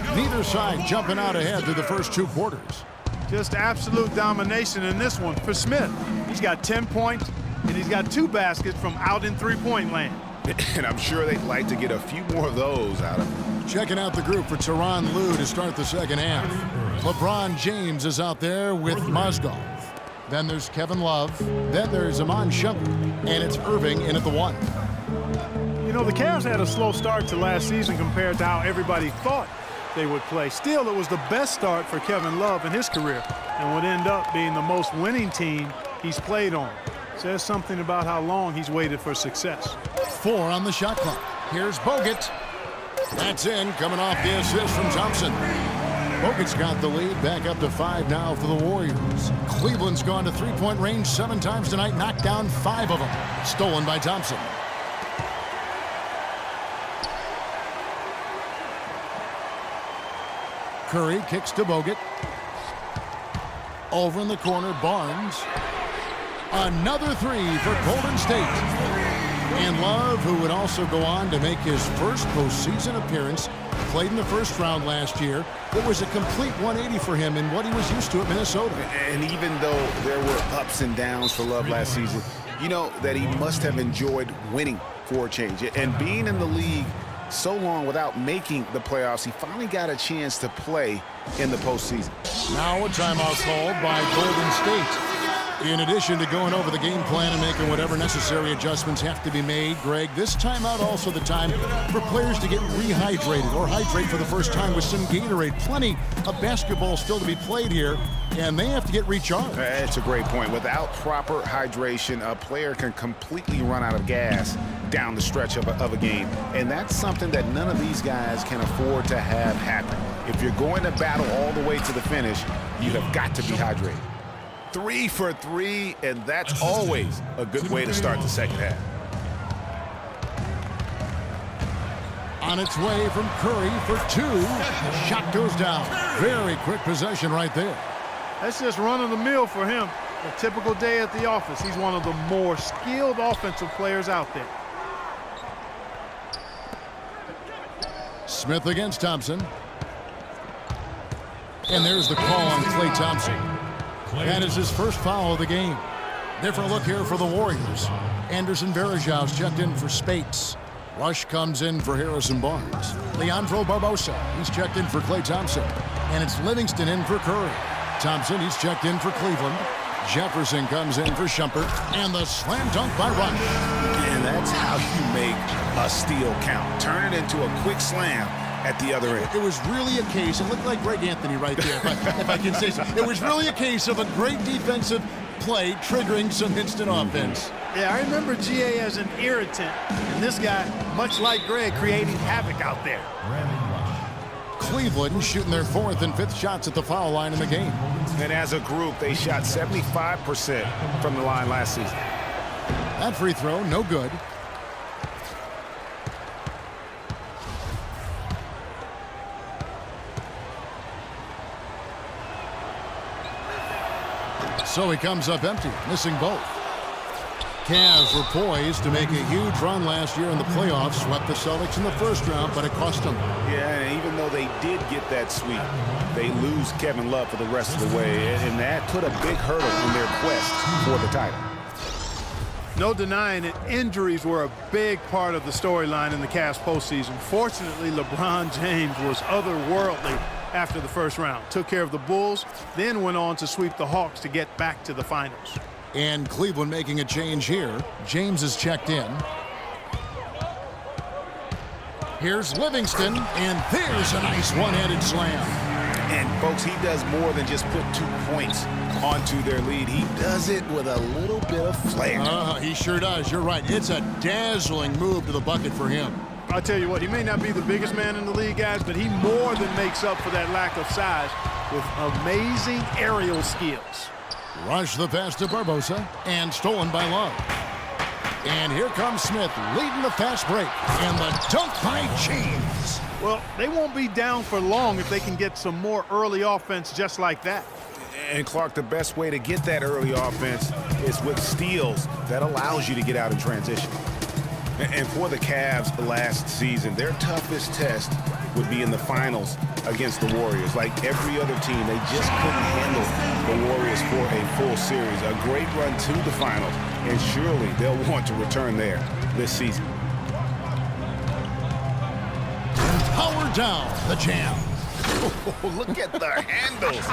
half. Neither side jumping out ahead through the first 2 quarters. Just absolute domination in this one for Smith. He's got 10 points, and he's got 2 baskets from out in three-point land. And I'm sure they'd like to get a few more of those out of him. Checking out the group for Tyronn Lue to start the second half. LeBron James is out there with Mozgov. Then there's Kevin Love. Then there's Iman Shumpert. And it's Irving in at the 1. You know, the Cavs had a slow start to last season compared to how everybody thought they would play. Still, it was the best start for Kevin Love in his career and would end up being the most winning team he's played on. Says something about how long he's waited for success. 4 on the shot clock. Here's Bogut. That's in, coming off the assist from Thompson. Bogut's got the lead, back up to 5 now for the Warriors. Cleveland's gone to three-point range 7 times tonight, knocked down 5 of them. Stolen by Thompson. Curry kicks to Bogut. Over in the corner, Barnes. Another 3 for Golden State. And Love, who would also go on to make his first postseason appearance, played in the first round last year. It was a complete 180 for him in what he was used to at Minnesota. And even though there were ups and downs for Love last season, you know that he must have enjoyed winning for a change. And being in the league so long without making the playoffs, he finally got a chance to play in the postseason. Now a timeout called by Golden State. In addition to going over the game plan and making whatever necessary adjustments have to be made, Greg, this timeout also the time for players to get rehydrated or hydrate for the first time with some Gatorade. Plenty of basketball still to be played here, and they have to get recharged. That's a great point. Without proper hydration, a player can completely run out of gas down the stretch of a game. And that's something that none of these guys can afford to have happen. If you're going to battle all the way to the finish, you have got to be hydrated. 3 for 3, and that's always a good way to start the second half. On its way from Curry for 2. Shot goes down. Very quick possession right there. That's just run of the mill for him. A typical day at the office. He's one of the more skilled offensive players out there. Smith against Thompson. And there's the call on Klay Thompson. That is his first foul of the game. Different look here for the Warriors. Anderson Varejão's checked in for Spates. Rush comes in for Harrison Barnes. Leandro Barbosa, he's checked in for Klay Thompson. And it's Livingston in for Curry. Thompson, he's checked in for Cleveland. Jefferson comes in for Shumpert. And the slam dunk by Rush. And that's how you make a steal count. Turn it into a quick slam at the other end. It was really a case, it looked like Greg Anthony right there, if I can say so. It was really a case of a great defensive play triggering some instant offense. Yeah, I remember GA as an irritant, and this guy, much like Greg, creating havoc out there. Cleveland shooting their 4th and 5th shots at the foul line in the game. And as a group, they shot 75% from the line last season. That free throw, no good. So he comes up empty, missing both. Cavs were poised to make a huge run last year in the playoffs, swept the Celtics in the first round, but it cost them. Yeah, and even though they did get that sweep, they lose Kevin Love for the rest of the way, and that put a big hurdle in their quest for the title. No denying it, injuries were a big part of the storyline in the Cavs postseason. Fortunately, LeBron James was otherworldly after the first round. Took care of the Bulls, then went on to sweep the Hawks to get back to the finals. And Cleveland making a change here. James is checked in. Here's Livingston, and there's a nice one-handed slam. And, folks, he does more than just put 2 points onto their lead. He does it with a little bit of flair. He sure does. You're right. It's a dazzling move to the bucket for him. I'll tell you what, he may not be the biggest man in the league, guys, but he more than makes up for that lack of size with amazing aerial skills. Rush the pass to Barbosa, and stolen by Love. And here comes Smith leading the fast break, and the dunk by James. Well, they won't be down for long if they can get some more early offense just like that. And, Clark, the best way to get that early offense is with steals that allows you to get out in transition. And for the Cavs last season, their toughest test would be in the finals against the Warriors. Like every other team, they just couldn't handle the Warriors for a full series. A great run to the finals, and surely they'll want to return there this season. Power down the jam. Oh, look at the handles.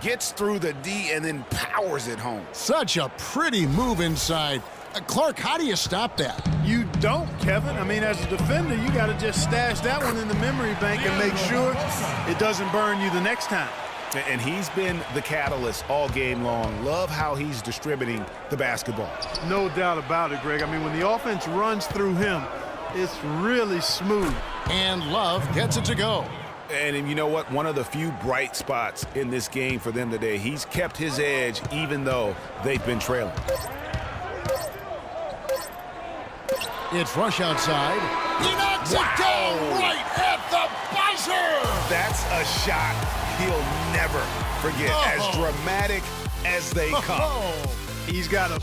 Gets through the D and then powers it home. Such a pretty move inside. Clark, how do you stop that? You don't, Kevin. I mean, as a defender, you got to just stash that one in the memory bank and make sure it doesn't burn you the next time. And he's been the catalyst all game long. Love how he's distributing the basketball. No doubt about it, Greg. I mean, when the offense runs through him, it's really smooth. And Love gets it to go. And you know what? One of the few bright spots in this game for them today. He's kept his edge even though they've been trailing. It's Rush outside. He knocks it down right at the buzzer! That's a shot he'll never forget. As dramatic as they come. He's got a...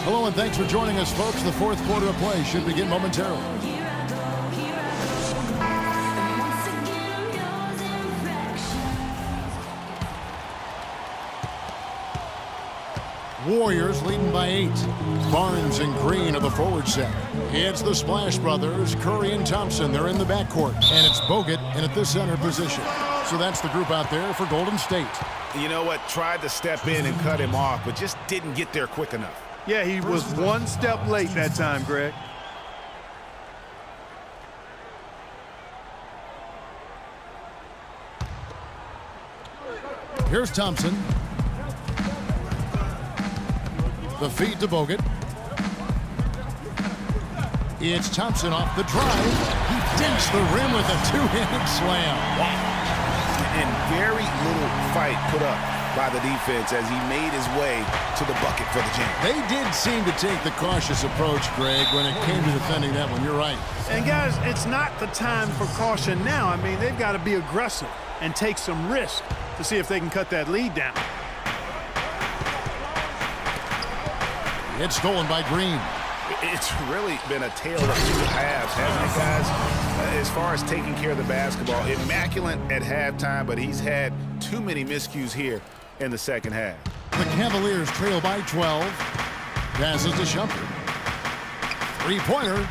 Hello and thanks for joining us, folks. The fourth quarter of play should begin momentarily. Warriors leading by 8. Barnes and Green are the forward set. It's the Splash Brothers, Curry and Thompson. They're in the backcourt. And it's Bogut in at the center position. So that's the group out there for Golden State. You know what? Tried to step in and cut him off, but just didn't get there quick enough. Yeah, he was one step late that time, Greg. Here's Thompson. The feed to Bogut. It's Thompson off the drive. He dinks the rim with a two-handed slam. Wow. And very little fight put up by the defense as he made his way to the bucket for the jam. They did seem to take the cautious approach, Greg, when it came to defending that one. You're right. And, guys, it's not the time for caution now. I mean, they've got to be aggressive and take some risk to see if they can cut that lead down. It's stolen by Green. It's really been a tale of two halves, hasn't it, guys? As far as taking care of the basketball, immaculate at halftime, but he's had too many miscues here in the second half. The Cavaliers trail by 12. Passes to Shumpert. Three-pointer.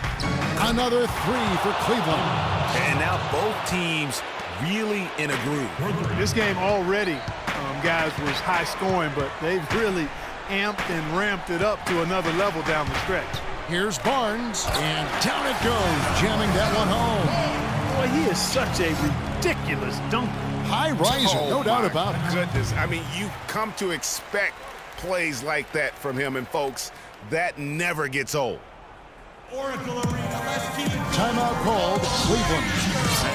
Another three for Cleveland. And now both teams really in a groove. This game already, guys, was high scoring, but they've really amped and ramped it up to another level down the stretch. Here's Barnes, and down it goes, jamming that one home. Boy, he is such a ridiculous dunker. High riser, no doubt about it. Goodness, I mean, you come to expect plays like that from him, and folks, that never gets old. Timeout called, Cleveland.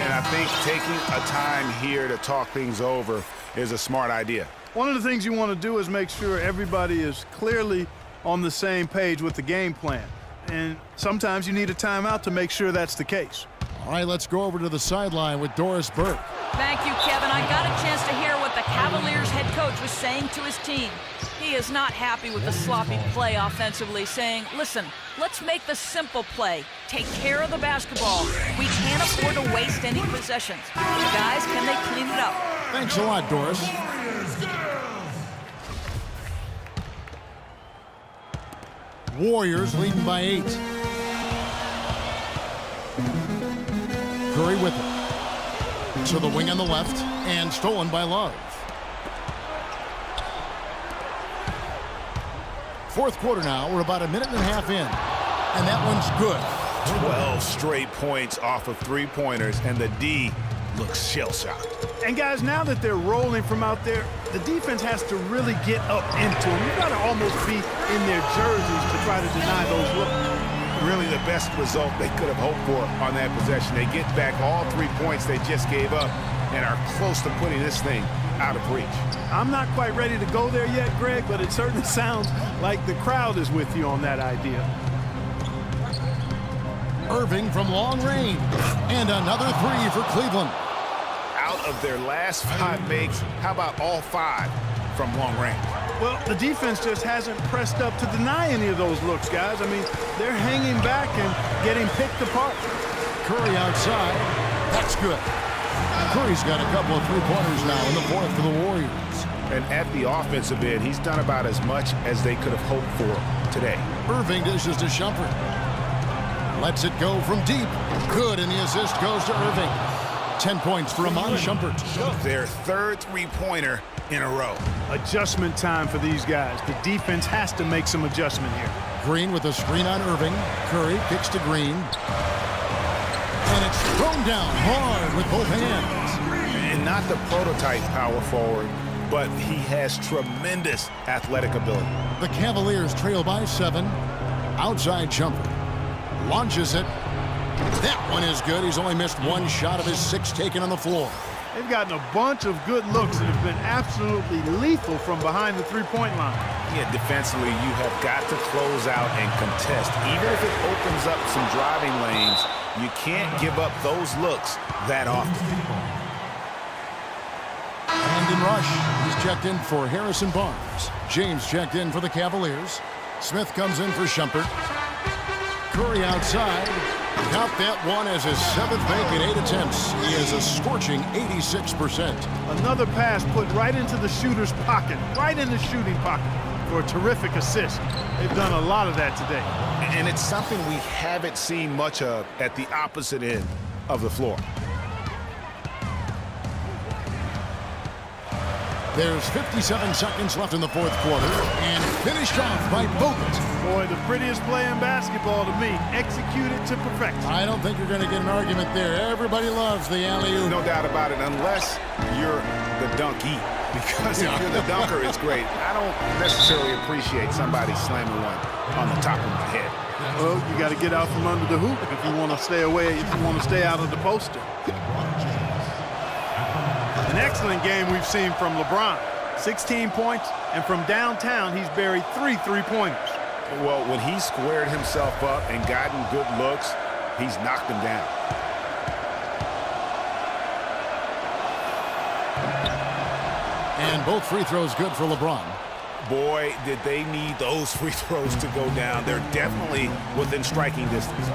And I think taking a time here to talk things over is a smart idea. One of the things you want to do is make sure everybody is clearly on the same page with the game plan. And sometimes you need a timeout to make sure that's the case. All right, let's go over to the sideline with Doris Burke. Thank you, Kevin. I got a chance to hear what the Cavaliers head coach was saying to his team. He is not happy with the sloppy play offensively, saying, listen, let's make the simple play. Take care of the basketball. We can't afford to waste any possessions. Guys, can they clean it up? Thanks a lot, Doris. Warriors leading by 8. Curry with it. To the wing on the left, and stolen by Love. Fourth quarter now. We're about a minute and a half in. And that one's good. 12 straight points off of three-pointers, and the D looks shell-shocked. And, guys, now that they're rolling from out there, the defense has to really get up into them. You've got to almost be in their jerseys to try to deny those looks. Really the best result they could have hoped for on that possession. They get back all 3 points they just gave up and are close to putting this thing out of reach. I'm not quite ready to go there yet, Greg, but it certainly sounds like the crowd is with you on that idea. Irving from long range. And another three for Cleveland. Out of their last 5 makes, how about all 5 from long range? Well, the defense just hasn't pressed up to deny any of those looks, guys. I mean, they're hanging back and getting picked apart. Curry outside. That's good. Curry's got a couple of three-pointers now in the fourth for the Warriors. And at the offensive end, he's done about as much as they could have hoped for today. Irving dishes to Shumpert. Lets it go from deep. Good, and the assist goes to Irving. 10 points for Amon Shumpert. Their third three-pointer in a row. Adjustment time for these guys. The defense has to make some adjustment here. Green with a screen on Irving. Curry kicks to Green. And it's thrown down hard with both hands. And not the prototype power forward, but he has tremendous athletic ability. The Cavaliers trail by 7. Outside Shumpert. Launches it. That one is good. He's only missed one shot of his 6 taken on the floor. They've gotten a bunch of good looks that have been absolutely lethal from behind the three-point line. Yeah, defensively, you have got to close out and contest. Even if it opens up some driving lanes, you can't give up those looks that often. And in rush, he's checked in for Harrison Barnes. James checked in for the Cavaliers. Smith comes in for Shumpert. Curry outside. Count that one as his 7th make in 8 attempts. He has a scorching 86%. Another pass put right into the shooter's pocket, right in the shooting pocket for a terrific assist. They've done a lot of that today. And it's something we haven't seen much of at the opposite end of the floor. There's 57 seconds left in the fourth quarter, and finished off by Bogut. Boy, the prettiest play in basketball to me. Executed to perfection. I don't think you're going to get an argument there. Everybody loves the alley-oop. No doubt about it, unless you're the donkey. Because if you're the dunker, it's great. I don't necessarily appreciate somebody slamming one on the top of my head. Well, you got to get out from under the hoop if you want to stay away, if you want to stay out of the poster. An excellent game we've seen from LeBron. 16 points, and from downtown, he's buried 3 three-pointers. Well, when he squared himself up and gotten good looks, he's knocked them down. And both free throws good for LeBron. Boy, did they need those free throws to go down. They're definitely within striking distance.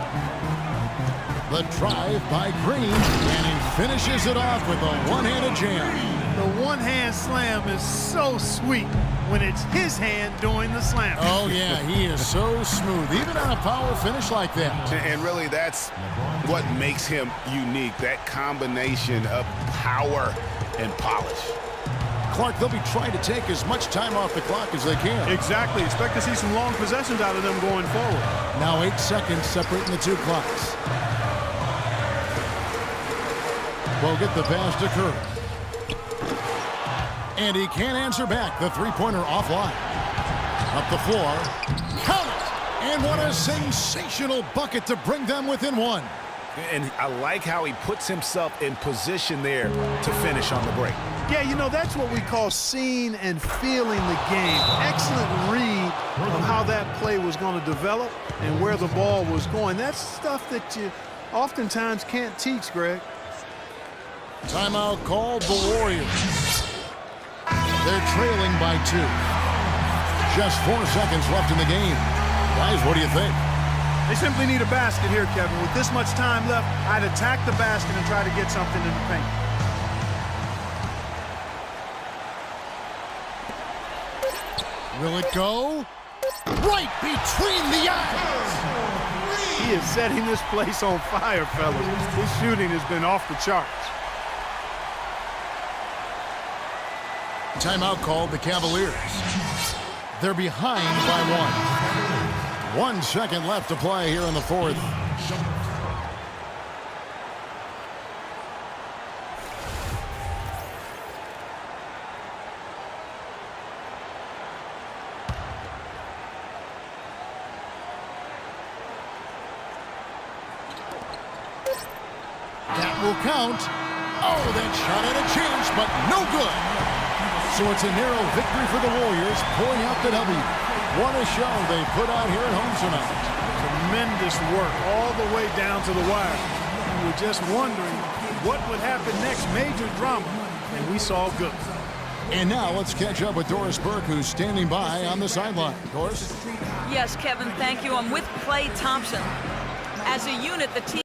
The drive by Green, and he finishes it off with a one-handed jam. The one-hand slam is so sweet when it's his hand doing the slam. Oh, yeah, he is so smooth, even on a power finish like that. And really, that's what makes him unique, that combination of power and polish. Clark, they'll be trying to take as much time off the clock as they can. Exactly. Expect to see some long possessions out of them going forward. Now 8 seconds separating the two clocks. Bogut the pass to Curry. And he can't answer back. The three-pointer offline. Up the floor. Count it! And what a sensational bucket to bring them within 1. And I like how he puts himself in position there to finish on the break. Yeah, you know, that's what we call seeing and feeling the game. Excellent read of how that play was going to develop and where the ball was going. That's stuff that you oftentimes can't teach, Greg. Timeout called the Warriors. They're trailing by 2. Just 4 seconds left in the game. Guys, what do you think? They simply need a basket here, Kevin. With this much time left, I'd attack the basket and try to get something in the paint. Will it go? Right between the eyes! He is setting this place on fire, fellas. His shooting has been off the charts. Timeout called the Cavaliers. They're behind by 1. 1 second left to play here in the fourth. That will count. Oh, that shot had a chance, but no good. So it's a narrow victory for the Warriors, pulling out the W. What a show they put out here at home tonight. Tremendous work all the way down to the wire. We were just wondering what would happen next, major drama, and we saw good. And now let's catch up with Doris Burke, who's standing by on the sideline. Doris? Yes, Kevin, thank you. I'm with Klay Thompson. As a unit, the team